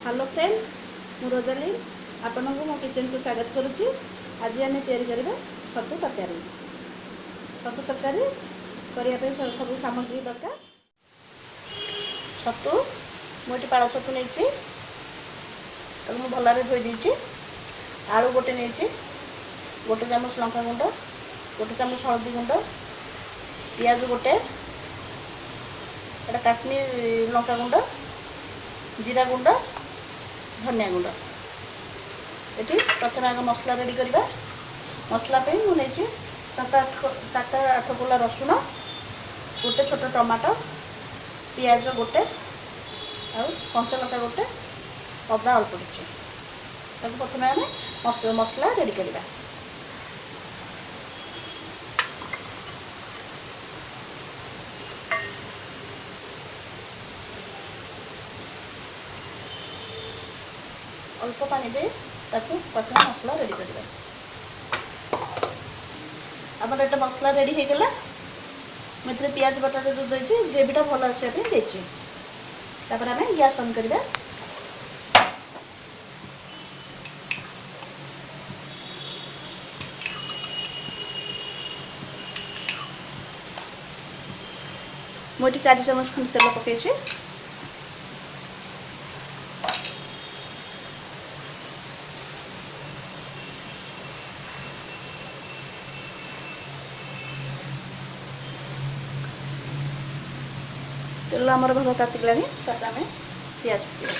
Hello friend मु Rosalie आपण को मो किचन को स्वागत करुच्ची। आज आम या छतु तरकारी। छतु तरकारी करने सब सामग्री दरकार। छतु मुझे पाड़ छतु नहीं भल धोई देती। आलू गोटे नहीं गोटे चामच लंका गुंड गोटे चामच हल्दी गुंड पियाज गोटे एटा काश्मीर लंका गुंड जीरा गुंड धनिया गुंड। ये प्रथम आग मसला रेडी करवा। मसला मुझे 7-8 गोला रसुण गोटे छोट टमाटो पियाज गोटे और कंचा लंका गोटे अदा अल्प किसी प्रथम आम मसला रेडी करवा। अल्प पानी दे प्रथम मसला रेडी करवा। आम ये मसला रेडी हो गला। मुझे पियाज बटाटा जो देती ग्रेवीटा भल आसापी आम गैस ऑन करवा। मुझे 4 चामच खंड तेल पकई। तेल आमर भल तातिला आम पियाज पकड़ा।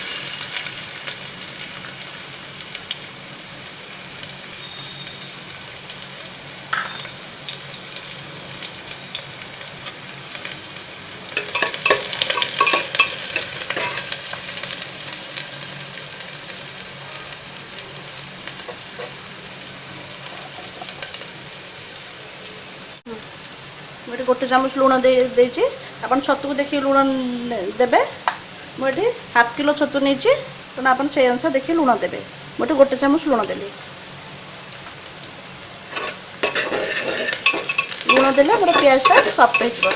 मुझे गोटे चामच लुण दे अपन छतु को देखिए लुण देवे। मुझे हाफ किलो छतु नहीं तेना आप से अनुसार देखिए लुण देवे। मुझे गोटे चामच लुण देली। लुण देले मोर पियाजटा सफ्ट हो।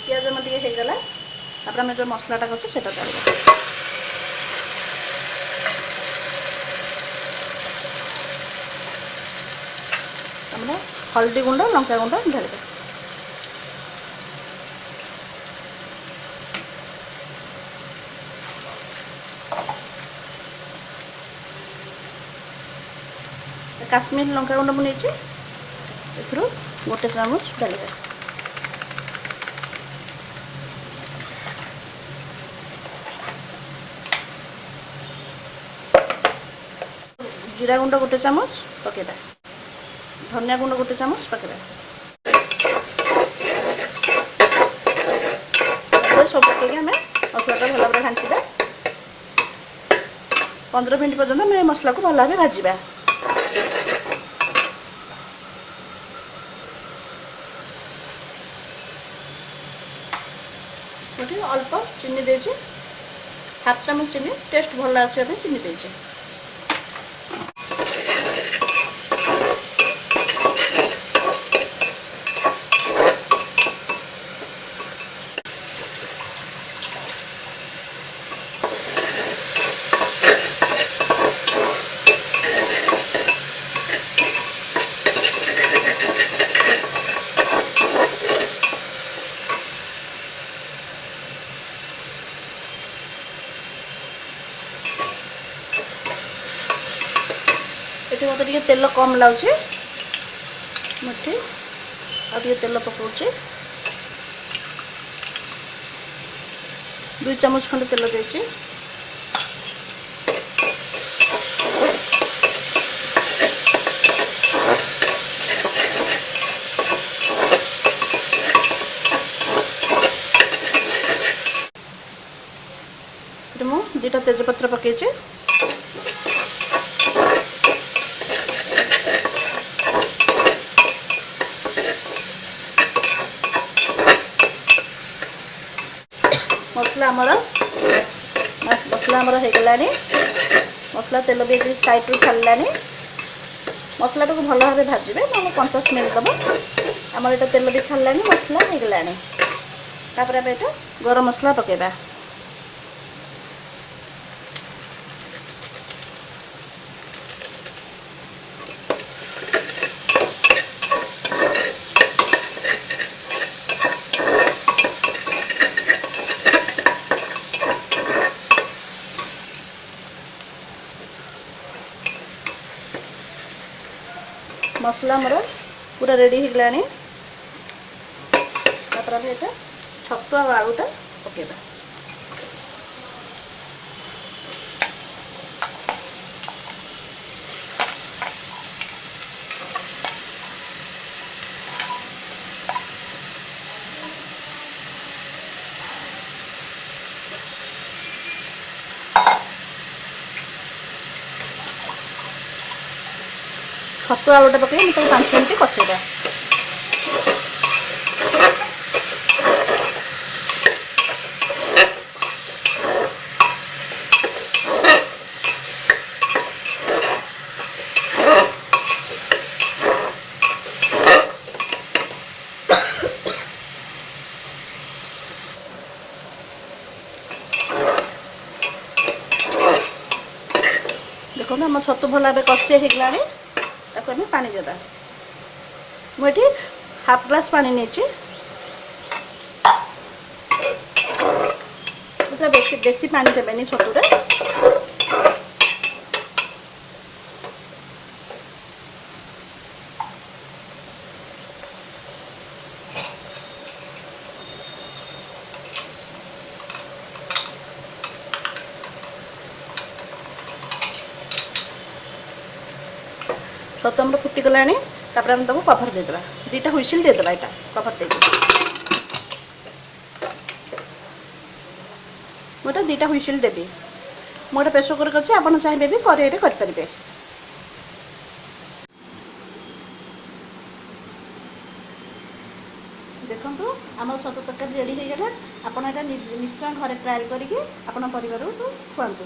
पियाज मत होगला आम जो मसलाटा कर हल्दी गुंड लंका गुंड ढाल। काश्मीर लंका गुंड मुझे गोटे चामच डाल। जीरा गुंड गोटे चामच पकेबा। धनिया गुंड गोटे चामच पकेबा। सब पकईक आम मसलाटा भल भाव घाटा 15 मिनट पर्यटन आम मसला को भल भाव भाजवा। मुझे अल्प चीनी दे हाफ चामच चीनी टेस्ट भल आसपा चीनी दे। ये मतलब तेल कम लगे मुझे आगे तेल पकाऊे 2 चामच खंड तेल देती। मुझे 2टा तेजपत्र पकई। मसला आमर हो गलानी मसला तेल भी साइड छाड़लानी मसला को भल भाव भाजबे ना 50 मिनट दब आमर ये तेल भी छाड़लानी मसला हो गलानी तापर आम ये गरम मसला पकेबा मसला मोर पूरा रेडी हो गलानी तापर आम ये छतु आलूटा पकेबा छतु आलूटा पकई मुझे 5 मिनट कषेबा देखो आम छतु भल भाव कषे हो गलानी ताको हमें पानी देदा मुझे हाफ ग्लास पानी नहीं बेसी पानी देवेनि छतुरे छतु आम फुटी गलानी तापर हम ताको कभर देदेबा 2टा हुइसिल देदेबा एटा कभर दे मुझे 2टा हुइसिल देवी मोटे प्रेसर कुकर अच्छे आप चाहिए भी कड़े करें देखो आम छतु तरकारी रेडी हो गला आपड़ यहाँ निश्चय घरे ट्रायल करके आपण परिवार खुआतु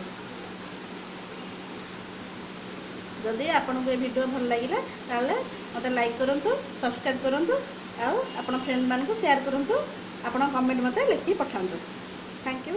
जदि आपन को वीडियो भल लगे ताले मते लाइक करंतु सब्सक्राइब करंतु आउ आपन फ्रेंड मान को शेयर करंतु आपन कमेंट मते लिखि पठांतु थैंक यू।